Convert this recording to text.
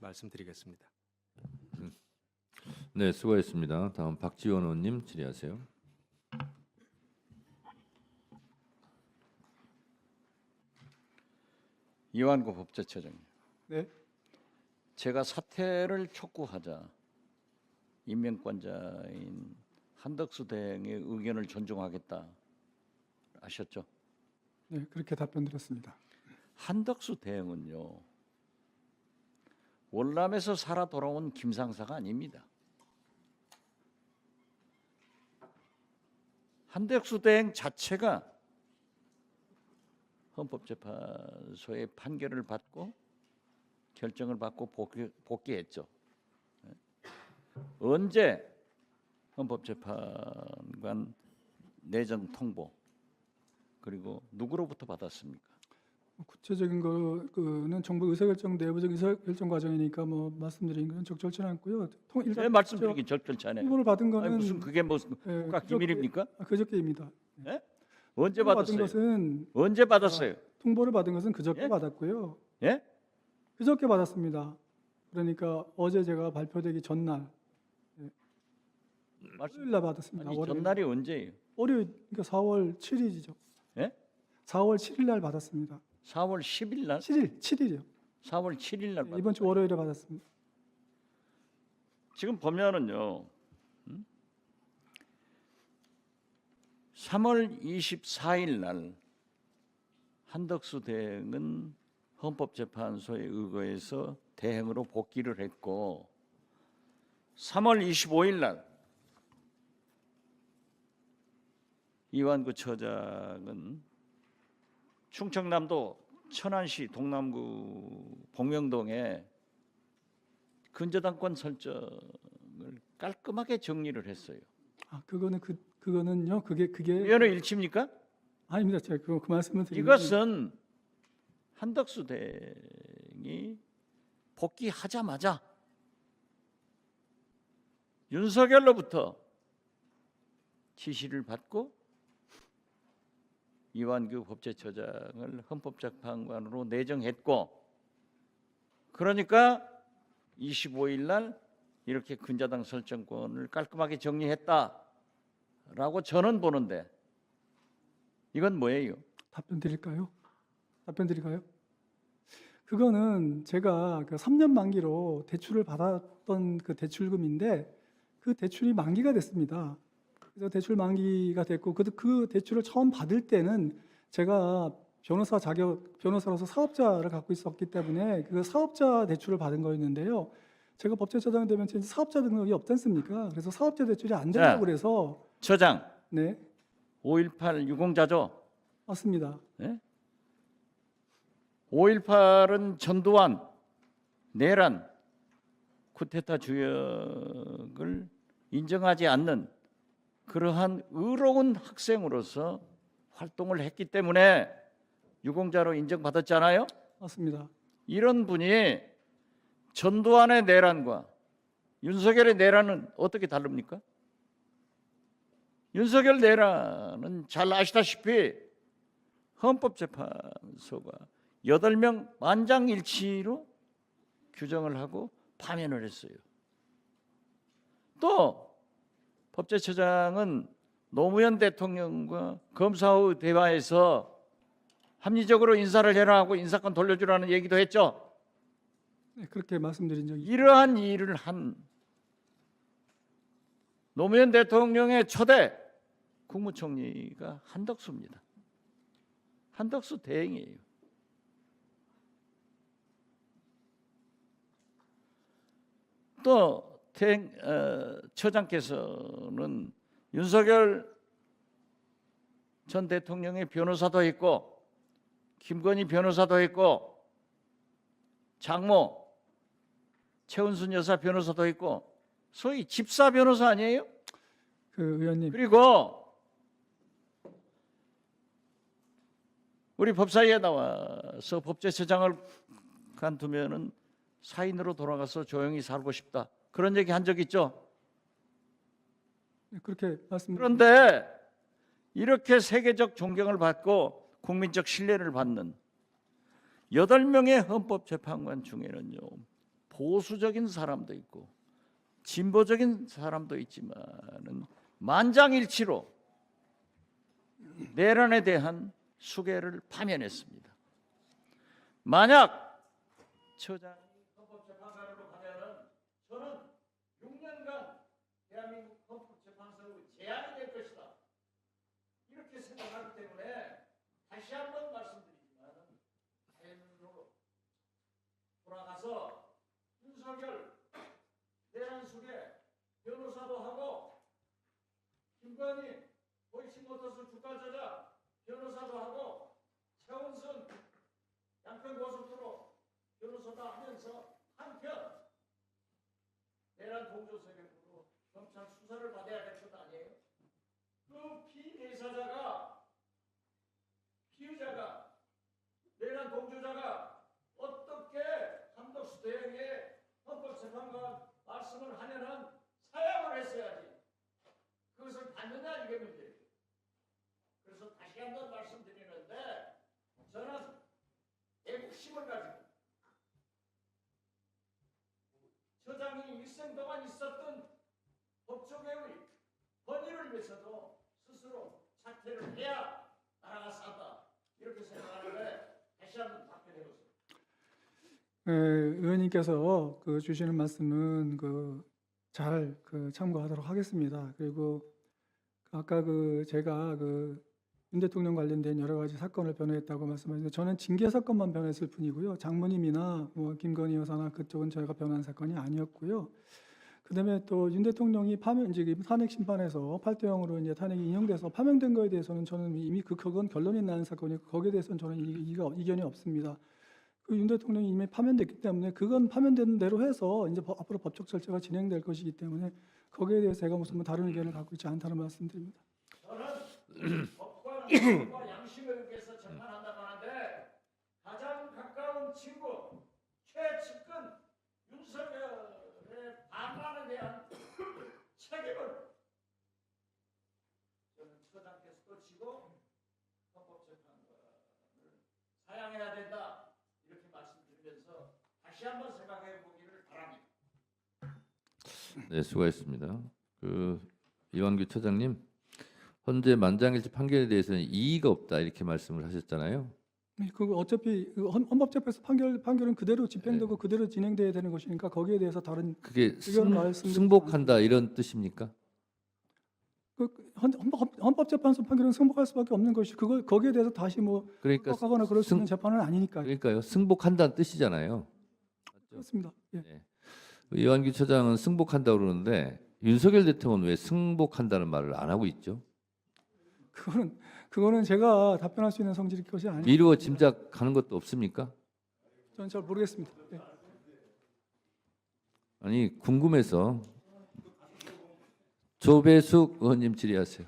말씀드리겠습니다. 네, 수고했습니다. 다음 박지원 의원님 질의하세요. 이완구 법제처장님, 네, 제가 사퇴를 촉구하자 임명권자인 한덕수 대행의 의견을 존중하겠다 하셨죠? 네 그렇게 답변드렸습니다. 한덕수 대행은요, 월남에서 살아 돌아온 김상사가 아닙니다. 한덕수 대행 자체가 헌법재판소의 판결을 받고 결정을 받고 복귀했죠. 언제 헌법재판관 내정 통보 그리고 누구로부터 받았습니까? 구체적인 거는 정부 의사결정 내부적 의사결정 과정이니까 뭐 말씀드린 건 적절치 않고요. 네, 말씀드리기 적절치 않아요. 통보를 받은 거는 아니, 무슨 그게 무슨 예, 국가 기밀입니까? 그저께입니다. 네? 언제 통보를 받은 받았어요? 것은 언제 받았어요? 통보를 받은 것은 그저께 예? 받았고요. 예? 그저께 받았습니다. 그러니까 어제 제가 발표되기 전날 월요일 날 받았습니다. 아니, 월요일. 전날이 언제예요? 월요일 그러니까 4월 7일이죠. 예? 4월 7일 날 받았습니다. 4월 10일 날? 7일이요. 4월 7일 날 이번 주 월요일에 받았습니다. 지금 보면은요, 3월 24일 날 한덕수 대행은 헌법재판소에 의거해서 대행으로 복귀를 했고 3월 25일 날 이완구 처장은 충청남도 천안시 동남구 봉명동에 근저당권 설정을 깔끔하게 정리를 했어요. 아 그거는요. 그게 위헌의 일치입니까? 아닙니다. 제가 그 말씀을 드리는 이것은 한덕수 대행이 복귀하자마자 윤석열로부터 지시를 받고 이완규 법제처장을 헌법재판관으로 내정했고, 그러니까 25일 날 이렇게 근저당 설정권을 깔끔하게 정리했다라고 저는 보는데 이건 뭐예요? 답변 드릴까요? 그거는 제가 그 3년 만기로 대출을 받았던 그 대출금인데 그 대출이 만기가 됐습니다. 그래서 대출 만기가 됐고 그 대출을 처음 받을 때는 제가 변호사로서 사업자를 갖고 있었기 때문에 그 사업자 대출을 받은 거였는데요. 제가 법제처장 되면 이제 사업자 등록이 없지 않습니까? 그래서 사업자 대출이 안 된다고 그래서 처장, 네 5.18 유공자죠? 맞습니다. 네? 5.18은 전두환, 내란, 쿠데타 주역을 인정하지 않는 그러한 의로운 학생으로서 활동을 했기 때문에 유공자로 인정받았잖아요. 맞습니다. 이런 분이 전두환의 내란과 윤석열의 내란은 어떻게 다릅니까? 윤석열 내란은 잘 아시다시피 헌법재판소가 8명 만장일치로 규정을 하고 파면을 했어요. 또 법제처장은 노무현 대통령과 검사의 대화에서 합리적으로 인사를 해라 하고 인사권 돌려주라는 얘기도 했죠. 네, 그렇게 말씀드린 적이 이러한 일을 한 노무현 대통령의 초대 국무총리가 한덕수입니다. 한덕수 대행이에요. 또 처장께서는 윤석열 전 대통령의 변호사도 했고 김건희 변호사도 했고 장모 최은순 여사 변호사도 했고 소위 집사 변호사 아니에요? 그 의원님 그리고 우리 법사위에 나와서 법제처장을 간두면은 사인으로 돌아가서 조용히 살고 싶다 그런 얘기 한 적 있죠? 네, 그렇게 말씀. 그런데 이렇게 세계적 존경을 받고 국민적 신뢰를 받는 8명의 헌법재판관 중에는요 보수적인 사람도 있고 진보적인 사람도 있지만은 만장일치로 내란에 대한 수개를 파면했습니다. 만약 처장이 헌법재판관으로 가면은 저는 6년간 대한민국 헌법재판소의 재앙이 될 것이다. 이렇게 생각하기 때문에 다시 한번 말씀드리지만 자연으로 돌아가서 윤석열 내란 수개 변호사도 하고 김건희 도이치모터스 주가 조작 변호사도 하고 최원순 양평고속도로 변호사도 하면서 한편 내란 동조 세력으로 검찰 수사를 받아야 될 것 아니에요? 그 피의자가 내란 동조자가 어떻게 한덕수 대행의 헌법재판관 말씀을 하면은 사양을 했어야지. 그것을 받느냐 이게 문제예요. 그래서 다시 한번 말씀드리는데 저는 애국심을 가지고 처장이 일생 동안 있었던 법조계의 권위를 위해서도 스스로 사퇴를 해야 나라가 산다 이렇게 생각하는데 다시 한번 답변해 보세요. 의원님께서 그 주시는 말씀은 잘 참고하도록 하겠습니다. 그리고 아까 제가 윤 대통령 관련된 여러 가지 사건을 변호했다고 말씀하셨는데 저는 징계 사건만 변호했을 뿐이고요. 장모님이나 뭐 김건희 여사나 그쪽은 저희가 변호한 사건이 아니었고요. 그다음에 또 윤 대통령이 탄핵 심판에서 8대 0으로 이제 탄핵이 인용돼서 파면된 거에 대해서는 저는 이미 그건 결론이 나는 사건이고 거기에 대해서는 저는 이견이 없습니다. 윤 대통령이 이미 파면됐기 때문에 그건 파면된 대로 해서 이제 앞으로 법적 절차가 진행될 것이기 때문에 거기에 대해서 제가 무슨 다른 의견을 갖고 있지 않다는 말씀드립니다. 저는 법과 양심에 의해서 재판한다고 하는데 가장 가까운 친구 최측근 윤석열의 반란에 대한 책임을 저는 처장께서도 지고 헌법재판관을 사양해야 된다 이렇게 말씀드리면서 다시 한번 생각해 보기를 바랍니다. 네, 수고하셨습니다. 이완규 처장님, 현재 만장일치 판결에 대해서는 이의가 없다 이렇게 말씀을 하셨잖아요. 어차피 헌법재판소 판결은 그대로 집행되고 그대로 진행돼야 되는 것이니까 거기에 대해서 다른 그게 의견을 말씀드리지 승복한다 이런 뜻입니까? 헌법재판소 판결은 승복할 수밖에 없는 것이 거기에 대해서 다시 그러니까 하거나 그럴 수 있는 재판은 아니니까요. 그러니까요. 승복한다는 뜻이잖아요. 그렇습니다. 예. 네. 이완규 처장은 승복한다 그러는데 윤석열 대통령은 왜 승복한다는 말을 안 하고 있죠? 그거는 제가 답변할 수 있는 성질의 것이 아니에요. 미루어 짐작하는 것도 없습니까? 저는 잘 모르겠습니다. 예. 아니 궁금해서. 조배숙 의원님 질의하세요.